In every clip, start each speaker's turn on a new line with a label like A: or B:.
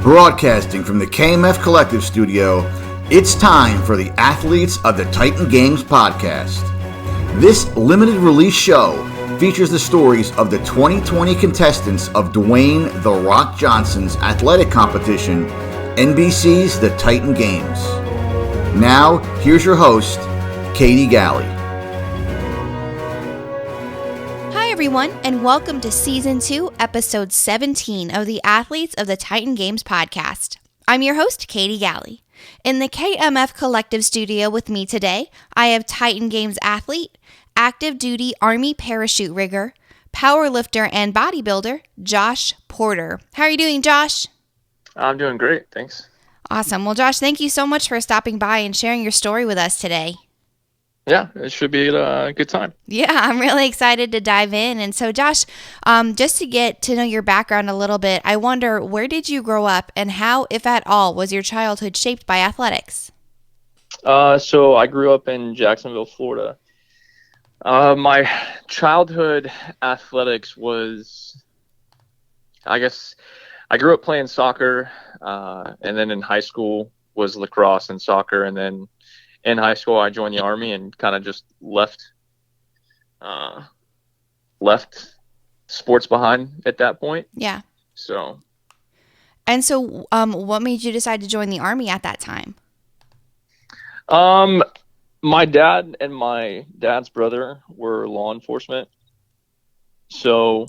A: Broadcasting from the KMF Collective Studio, it's time for the Athletes of the Titan Games podcast. This limited release show features the stories of the 2020 contestants of Dwayne "The Rock" Johnson's athletic competition, NBC's The Titan Games. Now, here's your host, Katie Galley.
B: Hi everyone, and welcome to Season 2, Episode 17 of the Athletes of the Titan Games podcast. I'm your host, Katie Galley. In the KMF Collective Studio with me today, I have Titan Games athlete, active duty Army parachute rigger, powerlifter, and bodybuilder, Josh Porter. How are you doing, Josh?
C: I'm doing great, thanks.
B: Awesome. Well, Josh, thank you so much for stopping by and sharing your story with us today.
C: Yeah, it should be a good time.
B: Yeah, I'm really excited to dive in. And so, Josh, just to get to know your background a little bit, I wonder, where did you grow up and how, if at all, was your childhood shaped by athletics?
C: So I grew up in Jacksonville, Florida. My childhood athletics was, I guess, I grew up playing soccer, and then in high school was lacrosse and soccer, and then in high school I joined the Army and kind of just left sports behind at that point.
B: Yeah.
C: So.
B: And so, what made you decide to join the Army at that time?
C: My dad and my dad's brother were law enforcement. So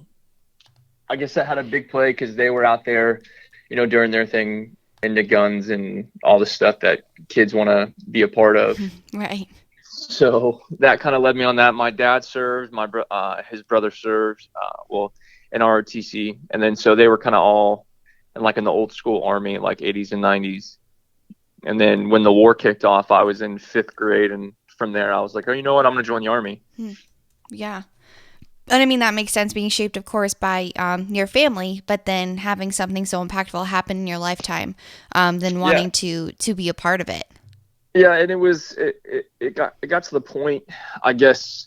C: I guess that had a big play because they were out there, doing their thing, into guns and all the stuff that kids want to be a part of.
B: Right.
C: So that kind of led me on that. My dad served, his brother served, in ROTC. And then so they were kind of all in the old school Army, like 80s and 90s. And then when the war kicked off, I was in 5th grade. And from there, I was like, oh, you know what? I'm going to join the Army.
B: Yeah. And I mean, that makes sense, being shaped, of course, by your family, but then having something so impactful happen in your lifetime, then wanting to be a part of it.
C: Yeah, and it got to the point, I guess.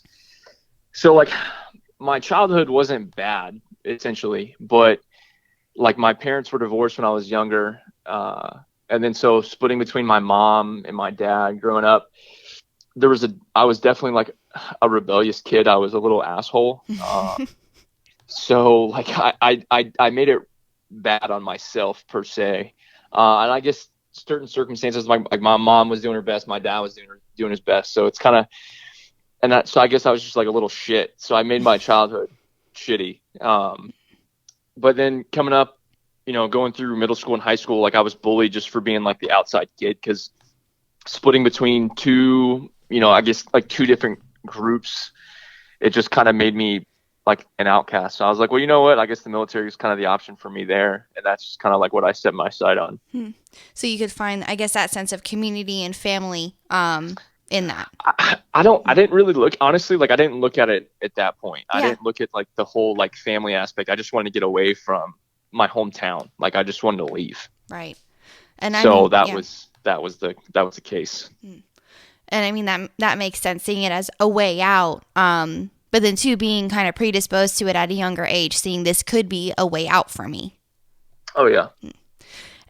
C: So my childhood wasn't bad, essentially, but my parents were divorced when I was younger, and then so splitting between my mom and my dad growing up, I was definitely a rebellious kid. I was a little asshole. So I made it bad on myself per se. And I guess certain circumstances, my mom was doing her best. My dad was doing his best. So it's kind of, so I guess I was just a little shit. So I made my childhood shitty. But then coming up, going through middle school and high school, I was bullied just for being the outside kid, because splitting between two, I guess two different groups, it just kind of made me an outcast. So I was like, well, you know what? I guess the military is kind of the option for me there. And that's just kind of what I set my sight on.
B: So you could find, I guess, that sense of community and family in that.
C: I didn't really look, honestly, I didn't look at it at that point. I didn't look at the whole family aspect. I just wanted to get away from my hometown. I just wanted to leave.
B: Right. And
C: that was the case.
B: And I mean, that makes sense, seeing it as a way out. But then too, being kind of predisposed to it at a younger age, seeing this could be a way out for me.
C: Oh, yeah.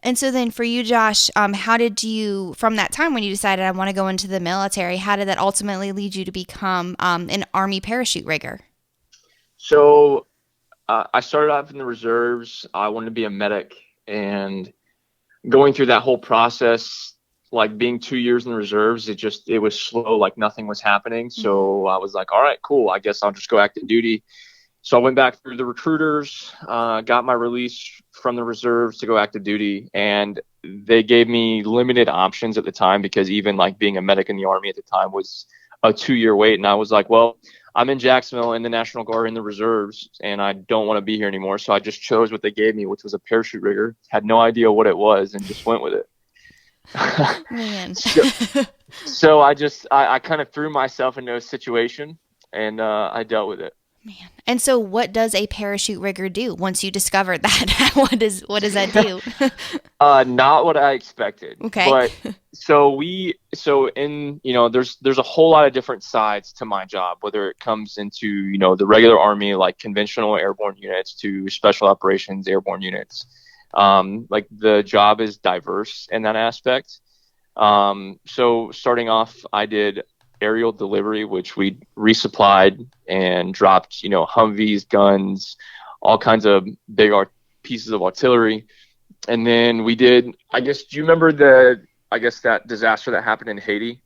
B: And so then for you, Josh, how did you, from that time when you decided I want to go into the military, how did that ultimately lead you to become an Army parachute rigger?
C: So I started off in the reserves. I wanted to be a medic, and going through that whole process, being 2 years in the reserves, it was slow, nothing was happening. So I was like, all right, cool. I guess I'll just go active duty. So I went back through the recruiters, got my release from the reserves to go active duty. And they gave me limited options at the time, because even being a medic in the Army at the time was a 2-year wait. And I was like, well, I'm in Jacksonville in the National Guard in the reserves, and I don't want to be here anymore. So I just chose what they gave me, which was a parachute rigger. Had no idea what it was and just went with it.
B: Man.
C: so I kind of threw myself into a situation, and I dealt with it.
B: Man. And so what does a parachute rigger do once you discovered that? What does that do?
C: Not what I expected.
B: Okay.
C: But there's a whole lot of different sides to my job, whether it comes into, the regular Army, conventional airborne units, to special operations airborne units. Like the job is diverse in that aspect. So starting off, I did aerial delivery, which we resupplied and dropped, Humvees, guns, all kinds of big pieces of artillery. And then we did, I guess, do you remember that disaster that happened in Haiti?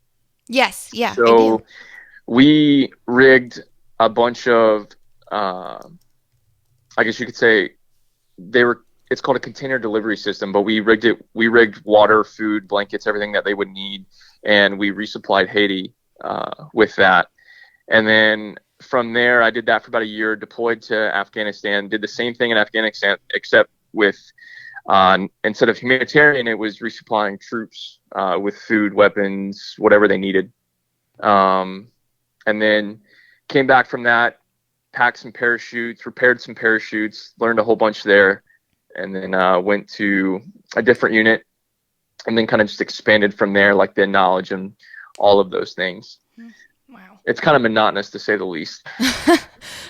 B: Yes. Yeah, I do.
C: So we rigged a bunch of, I guess you could say it's called a container delivery system, but we rigged water, food, blankets, everything that they would need. And we resupplied Haiti, with that. And then from there, I did that for about a year, deployed to Afghanistan, did the same thing in Afghanistan, except with, instead of humanitarian, it was resupplying troops, with food, weapons, whatever they needed. And then came back from that, packed some parachutes, repaired some parachutes, learned a whole bunch there, and then went to a different unit, and then kind of just expanded from there, like the knowledge and all of those things.
B: Wow.
C: It's kind of monotonous, to say the least.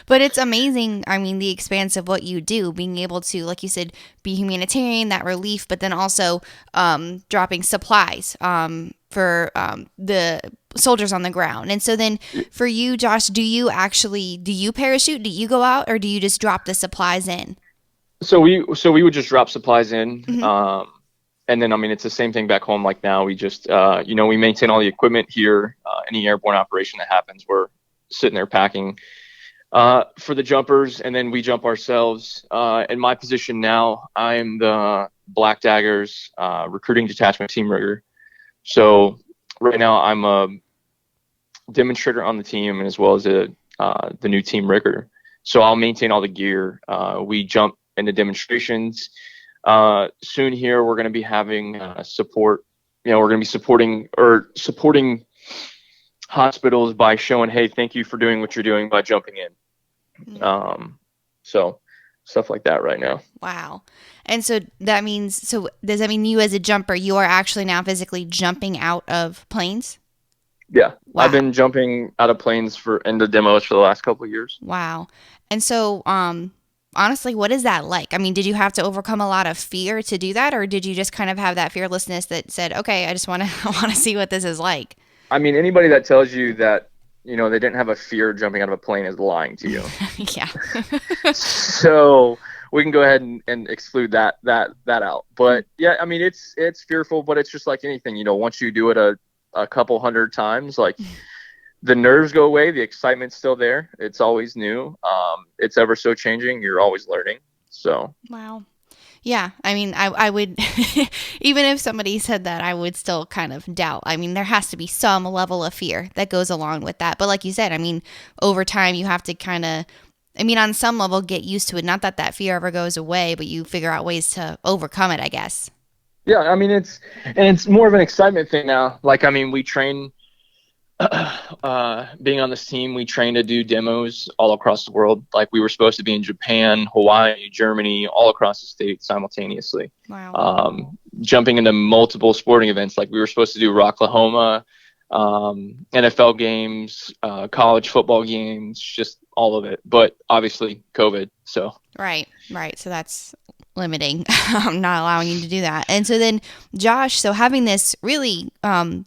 B: But it's amazing. I mean, the expanse of what you do, being able to, like you said, be humanitarian, that relief, but then also dropping supplies for the soldiers on the ground. And so then for you, Josh, do you parachute? Do you go out, or do you just drop the supplies in?
C: So we would just drop supplies in.
B: Mm-hmm.
C: And then, I mean, it's the same thing back home. Like now we just, we maintain all the equipment here. Any airborne operation that happens, we're sitting there packing for the jumpers, and then we jump ourselves. In my position now, I am the Black Daggers recruiting detachment team rigger. So right now I'm a demonstrator on the team, and as well as the new team rigger. So I'll maintain all the gear. We jump into demonstrations. Soon here, we're going to be having support. We're going to be supporting hospitals by showing, hey, thank you for doing what you're doing by jumping in.
B: Mm-hmm.
C: So stuff like that right now.
B: Wow. And so does that mean you as a jumper, you are actually now physically jumping out of planes?
C: Yeah.
B: Wow.
C: I've been jumping out of planes into demos for the last couple of years.
B: Wow. And so, honestly, what is that like? I mean, did you have to overcome a lot of fear to do that, or did you just kind of have that fearlessness that said, okay, I just want to see what this is like?
C: I mean, anybody that tells you that, they didn't have a fear jumping out of a plane is lying to you.
B: Yeah.
C: So we can go ahead and exclude that out. But yeah, I mean, it's fearful, but it's just like anything, once you do it a couple hundred times, like the nerves go away, the excitement's still there. It's always new. It's ever so changing. You're always learning. So.
B: Wow. Yeah. I mean, I would, even if somebody said that, I would still kind of doubt. I mean, there has to be some level of fear that goes along with that. But like you said, I mean, over time you have to kind of, on some level get used to it. Not that fear ever goes away, but you figure out ways to overcome it, I guess.
C: Yeah. I mean, it's more of an excitement thing now. Like, I mean, we train, being on this team, we train to do demos all across the world. Like we were supposed to be in Japan, Hawaii, Germany, all across the state simultaneously.
B: Wow.
C: Jumping into multiple sporting events. Like we were supposed to do Rocklahoma, NFL games, college football games, just all of it. But obviously COVID. So.
B: Right. So that's limiting. I'm not allowing you to do that. And so then, Josh, so having this really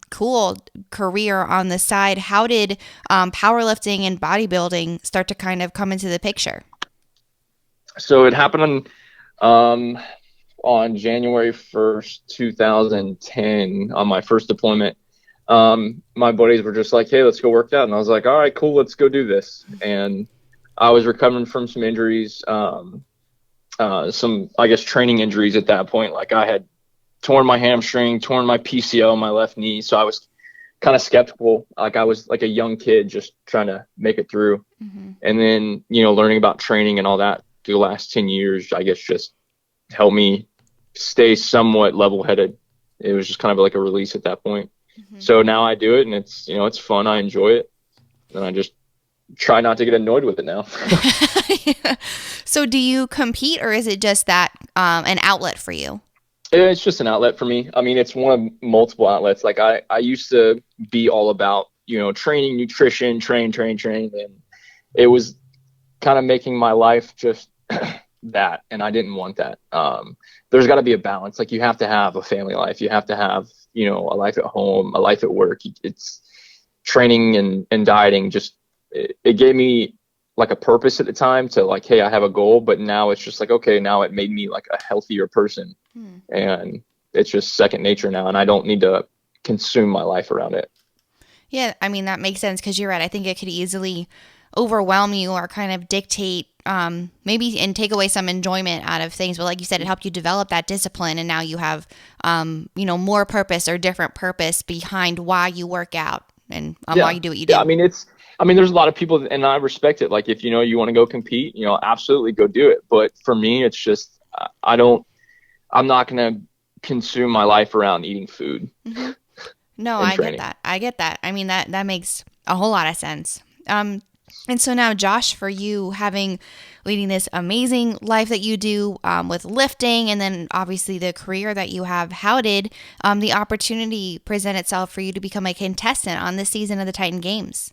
B: cool career on the side, how did powerlifting and bodybuilding start to kind of come into the picture?
C: So it happened on January 1st, 2010, on my first deployment. My buddies were just like, hey, let's go work out. And I was like, all right, cool, let's go do this. And I was recovering from some injuries, some, I guess, training injuries at that point. Like I had torn my hamstring, torn my PCL, my left knee. So I was kind of skeptical. Like I was like a young kid just trying to make it through. Mm-hmm. And then, learning about training and all that through the last 10 years, I guess just helped me stay somewhat level-headed. It was just kind of like a release at that point. Mm-hmm. So now I do it, and it's, it's fun. I enjoy it. And I just try not to get annoyed with it now.
B: Yeah. So do you compete, or is it just that an outlet for you?
C: It's just an outlet for me. I mean, it's one of multiple outlets. Like I used to be all about, training, nutrition, train. And it was kind of making my life just that, and I didn't want that. There's got to be a balance. Like, you have to have a family life. You have to have, a life at home, a life at work. It's training and dieting. Just, it gave me like a purpose at the time to like, hey, I have a goal, but now it's just like, okay, now it made me like a healthier person. And it's just second nature now. And I don't need to consume my life around it.
B: Yeah, I mean, that makes sense because you're right. I think it could easily overwhelm you or kind of dictate maybe and take away some enjoyment out of things. But like you said, it helped you develop that discipline, and now you have, more purpose or different purpose behind why you work out and why you do what you do.
C: Yeah, I mean, there's a lot of people, and I respect it. Like, if, you want to go compete, absolutely go do it. But for me, it's just, I'm not going to consume my life around eating food.
B: No, I get that. I get that. I mean, that makes a whole lot of sense. And so now, Josh, for you leading this amazing life that you do with lifting, and then obviously the career that you have, how did the opportunity present itself for you to become a contestant on this season of the Titan Games?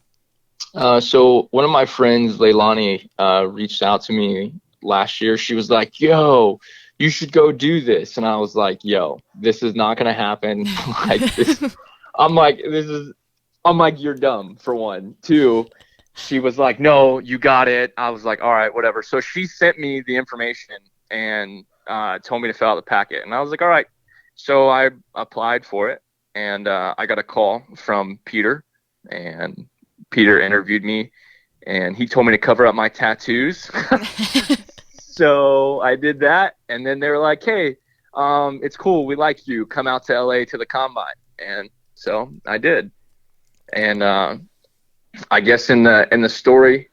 C: So one of my friends, Leilani, reached out to me last year. She was like, yo, you should go do this. And I was like, yo, this is not going to happen. I'm like, you're dumb, for one. Two, she was like, no, you got it. I was like, all right, whatever. So she sent me the information and told me to fill out the packet. And I was like, all right. So I applied for it, and I got a call from Peter, and Peter interviewed me, and he told me to cover up my tattoos. So I did that, and then they were like, hey, it's cool. We like you. Come out to LA to the combine. And so I did. And I guess in the story,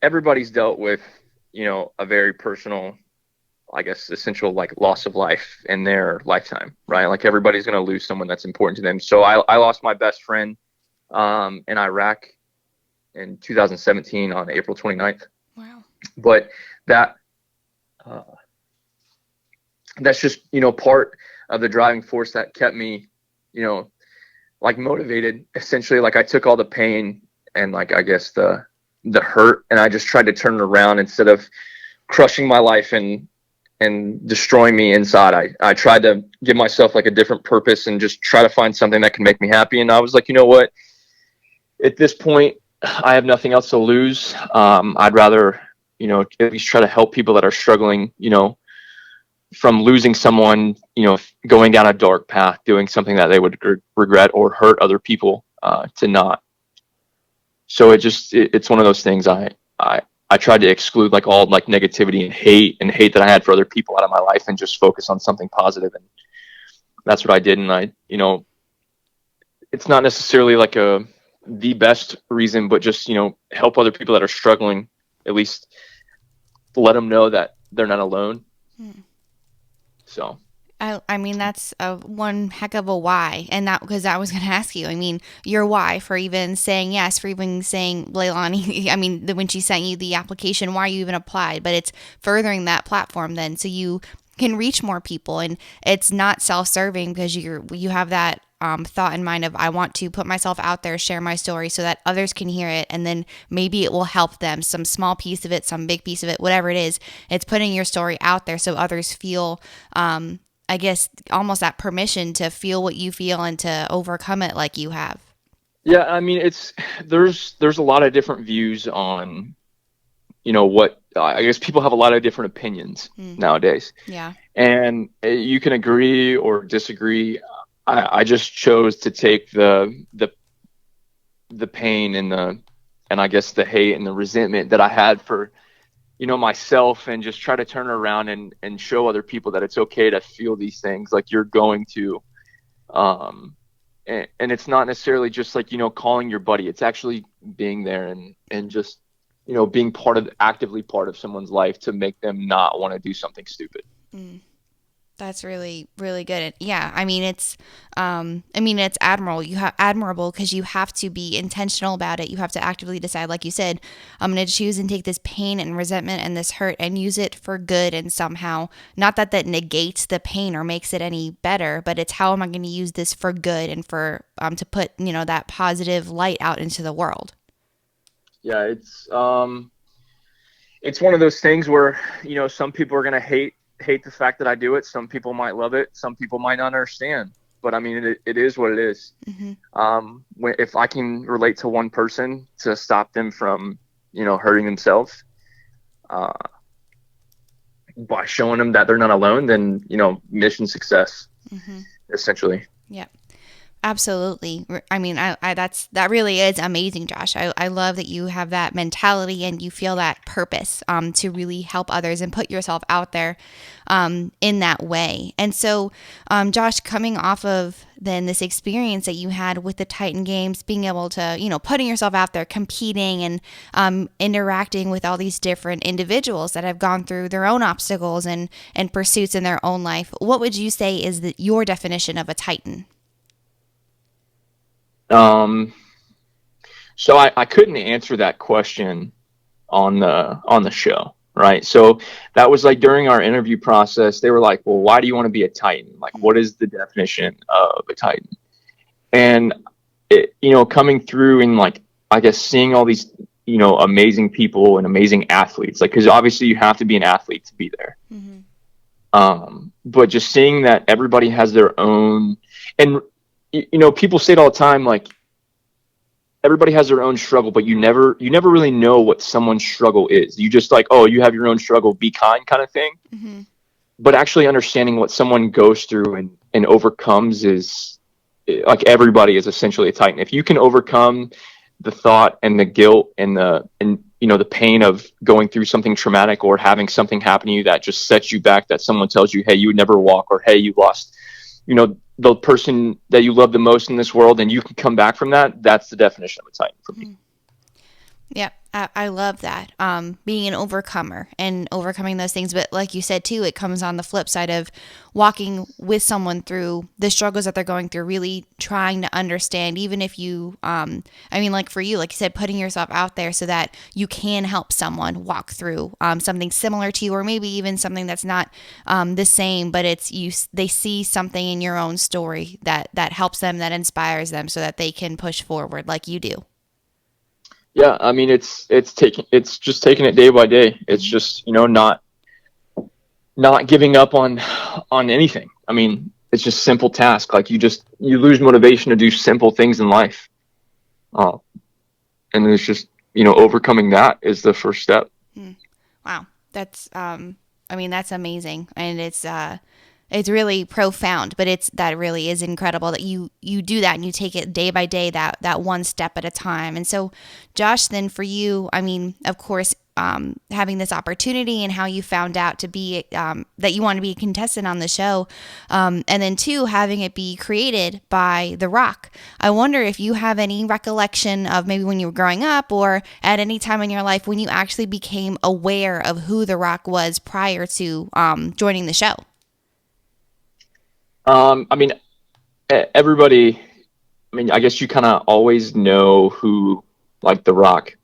C: everybody's dealt with, a very personal, I guess, essential like loss of life in their lifetime, right? Like, everybody's going to lose someone that's important to them. So I lost my best friend in Iraq in 2017 on April 29th.
B: Wow.
C: But that's just, part of the driving force that kept me, like, motivated. Essentially, like, I took all the pain and, like, I guess the hurt, and I just tried to turn it around. Instead of crushing my life and destroying me inside, I tried to give myself like a different purpose and just try to find something that can make me happy. And I was like, you know what? At this point, I have nothing else to lose. I'd rather, at least try to help people that are struggling, from losing someone, going down a dark path, doing something that they would regret, or hurt other people to not. So it's one of those things. I tried to exclude like all like negativity and hate that I had for other people out of my life, and just focus on something positive. And that's what I did. And it's not necessarily like the best reason, but just, help other people that are struggling, at least let them know that they're not alone. So
B: I mean, that's one heck of a why. And because I was going to ask you, I mean, your why for even saying yes, for even saying Leilani, I mean, when she sent you the application, why you even applied, but it's furthering that platform then so you can reach more people. And it's not self-serving because you have that thought in mind of, I want to put myself out there, share my story so that others can hear it. And then maybe it will help them, some small piece of it, some big piece of it, whatever it is. It's putting your story out there so others feel, I guess, almost that permission to feel what you feel and to overcome it like you have.
C: Yeah, I mean, there's a lot of different views on, what I guess people have a lot of different opinions nowadays.
B: Yeah. And
C: you can agree or disagree. I just chose to take the pain and I guess the hate and the resentment that I had for, myself, and just try to turn it around and show other people that it's okay to feel these things like you're going to. And it's not necessarily just like, calling your buddy. It's actually being there and just, being actively part of someone's life to make them not want to do something stupid.
B: That's really, really good. Yeah, I mean, it's admirable because you have to be intentional about it. You have to actively decide, like you said, I'm going to choose and take this pain and resentment and this hurt and use it for good. And somehow, not that negates the pain or makes it any better, but it's how am I going to use this for good and for to put that positive light out into the world.
C: Yeah, it's one of those things where, some people are gonna hate the fact that I do it. Some people might love it. Some people might not understand. But I mean, it is what it is.
B: Mm-hmm.
C: If I can relate to one person to stop them from, hurting themselves, uh, by showing them that they're not alone, then, mission success,
B: Mm-hmm.
C: essentially.
B: Yeah. Absolutely. I mean, that really is amazing, Josh. I love that you have that mentality and you feel that purpose to really help others and put yourself out there in that way. And so, Josh, coming off of then this experience that you had with the Titan Games, being able to, putting yourself out there, competing and interacting with all these different individuals that have gone through their own obstacles and pursuits in their own life, what would you say is your definition of a Titan?
C: So I couldn't answer that question on the show, right? So that was like during our interview process, they were like, "Well, why do you want to be a Titan? Like, what is the definition of a Titan?" And coming through and like, I guess seeing all these, amazing people and amazing athletes, like, because obviously you have to be an athlete to be there.
B: Mm-hmm.
C: But just seeing that everybody has their own, and people say it all the time, like, everybody has their own struggle, but you never really know what someone's struggle is. You just like, oh, you have your own struggle, be kind of thing.
B: Mm-hmm.
C: But actually understanding what someone goes through and overcomes is, like, everybody is essentially a Titan. If you can overcome the thought and the guilt and the pain of going through something traumatic or having something happen to you that just sets you back, that someone tells you, hey, you would never walk, or hey, you lost, the person that you love the most in this world, and you can come back from that, that's the definition of a Titan for me.
B: Yeah, I love that. Being an overcomer and overcoming those things. But like you said, too, it comes on the flip side of walking with someone through the struggles that they're going through, really trying to understand, even if you, like for you, like you said, putting yourself out there so that you can help someone walk through something similar to you, or maybe even something that's not the same, but they see something in your own story that helps them, that inspires them so that they can push forward like you do.
C: Yeah, I mean, it's just taking it day by day. It's just, not giving up on anything. I mean, it's just simple task. Like, you lose motivation to do simple things in life. And it's just, overcoming that is the first step.
B: Wow. That's that's amazing. And it's really profound, but that really is incredible that you do that and you take it day by day, that one step at a time. And so, Josh, then for you, I mean, of course, having this opportunity and how you found out to be that you want to be a contestant on the show, and then two, having it be created by The Rock. I wonder if you have any recollection of maybe when you were growing up or at any time in your life when you actually became aware of who The Rock was prior to joining the show.
C: I mean, everybody, I mean, I guess you kind of always know who, like, The Rock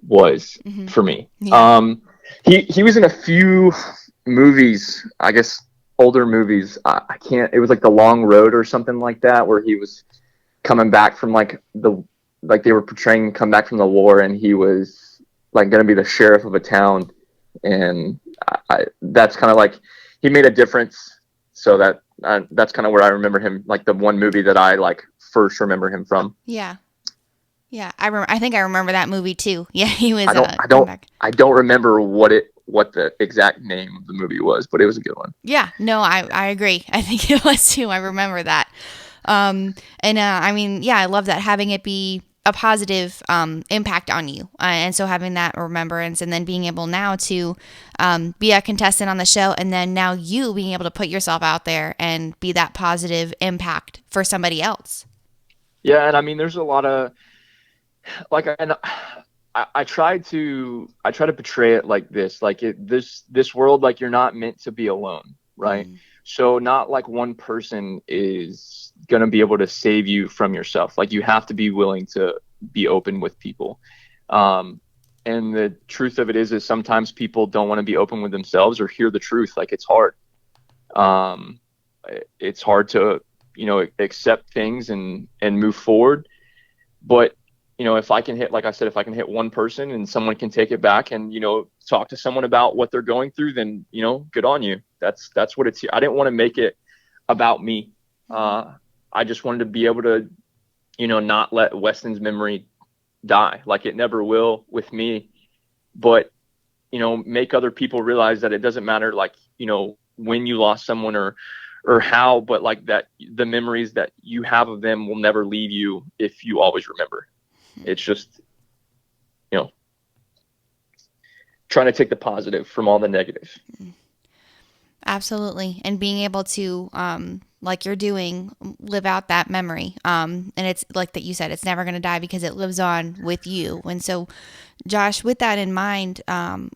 C: was, mm-hmm. for me. Yeah. He was in a few movies, I guess older movies. I can't, it was like The Long Road or something like that, where he was coming back from like they were portraying come back from the war, and he was like going to be the sheriff of a town. And that's kind of like, he made a difference. So that's kind of where I remember him, like the one movie that I like first remember him from.
B: Yeah. Yeah, I think I remember that movie too. Yeah, he was.
C: I don't remember what the exact name of the movie was, but it was a good one.
B: Yeah, no, I agree. I think it was too. I remember that. I love that, having it be a positive impact on you, and so having that remembrance, and then being able now to be a contestant on the show, and then now you being able to put yourself out there and be that positive impact for somebody else.
C: Yeah, and I mean, there's a lot of, like, and I try to portray it like this, like this world, like, you're not meant to be alone, right? Mm. So not like one person is going to be able to save you from yourself. Like, you have to be willing to be open with people. And the truth of it is sometimes people don't want to be open with themselves or hear the truth. Like, it's hard. It's hard to, accept things and move forward. But if I can hit, like I said, if I can hit one person and someone can take it back and, talk to someone about what they're going through, then, good on you. That's what it's. I didn't want to make it about me. I just wanted to be able to, not let Weston's memory die. Like it never will with me, but, make other people realize that it doesn't matter, like, when you lost someone or how, but like that the memories that you have of them will never leave you if you always remember. It's just, trying to take the positive from all the negative.
B: Absolutely. And being able to, like you're doing, live out that memory. And it's like that you said, it's never going to die because it lives on with you. And so, Josh, with that in mind,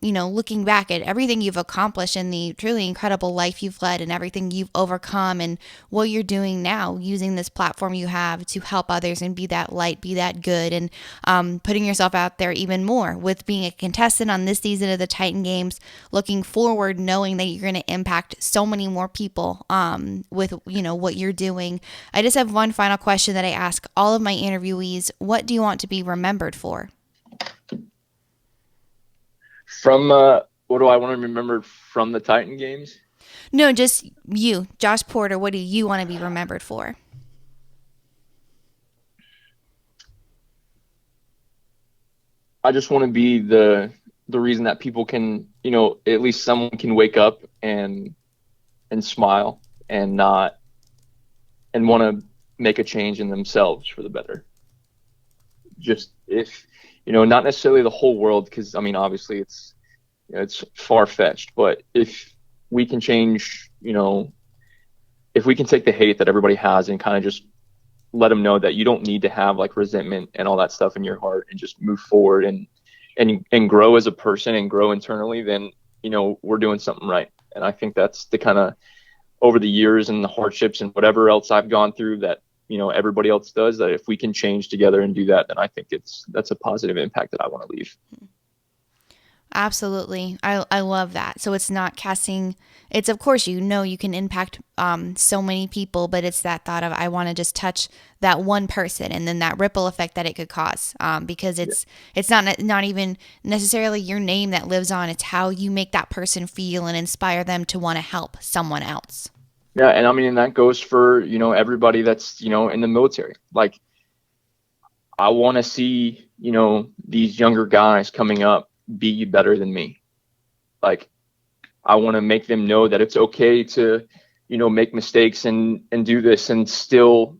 B: looking back at everything you've accomplished and the truly incredible life you've led and everything you've overcome and what you're doing now, using this platform you have to help others and be that light, be that good, and putting yourself out there even more with being a contestant on this season of the Titan Games, looking forward, knowing that you're going to impact so many more people with, what you're doing. I just have one final question that I ask all of my interviewees. What do you want to be remembered for?
C: From what do I want to remember from the Titan Games?
B: No, just you, Josh Porter. What do you want to be remembered for?
C: I just want to be the reason that people can, at least someone can wake up and smile and want to make a change in themselves for the better. Just if, not necessarily the whole world, because obviously it's far-fetched, but if we can change, if we can take the hate that everybody has and kind of just let them know that you don't need to have like resentment and all that stuff in your heart and just move forward and grow as a person and grow internally, then, we're doing something right. And I think that's the kind of, over the years and the hardships and whatever else I've gone through that, everybody else does, that if we can change together and do that, then I think that's a positive impact that I want to leave.
B: Absolutely. I love that. So it's not casting, it's of course, you can impact so many people, but it's that thought of, I want to just touch that one person and then that ripple effect that it could cause because it's not even necessarily your name that lives on. It's how you make that person feel and inspire them to want to help someone else.
C: Yeah. And and that goes for, everybody that's, in the military. Like I want to see, these younger guys coming up be better than me. Like I want to make them know that it's okay to, make mistakes and do this and still,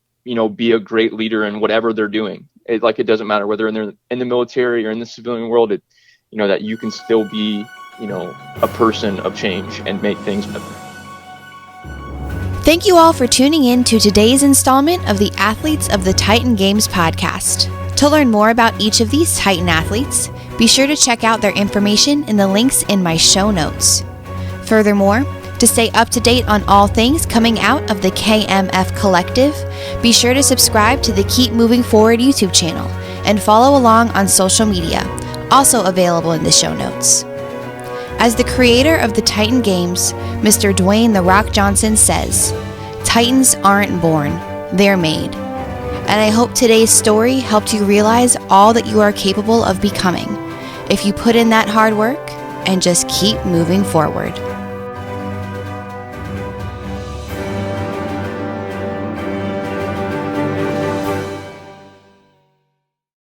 C: be a great leader in whatever they're doing. It doesn't matter whether they're in the military or in the civilian world, that you can still be, a person of change and make things better.
B: Thank you all for tuning in to today's installment of the Athletes of the Titan Games podcast. To learn more about each of these Titan athletes, be sure to check out their information in the links in my show notes. Furthermore, to stay up to date on all things coming out of the KMF Collective, be sure to subscribe to the Keep Moving Forward YouTube channel and follow along on social media, also available in the show notes. As the creator of the Titan Games, Mr. Dwayne "The Rock" Johnson says, "Titans aren't born, they're made." And I hope today's story helped you realize all that you are capable of becoming if you put in that hard work and just keep moving forward.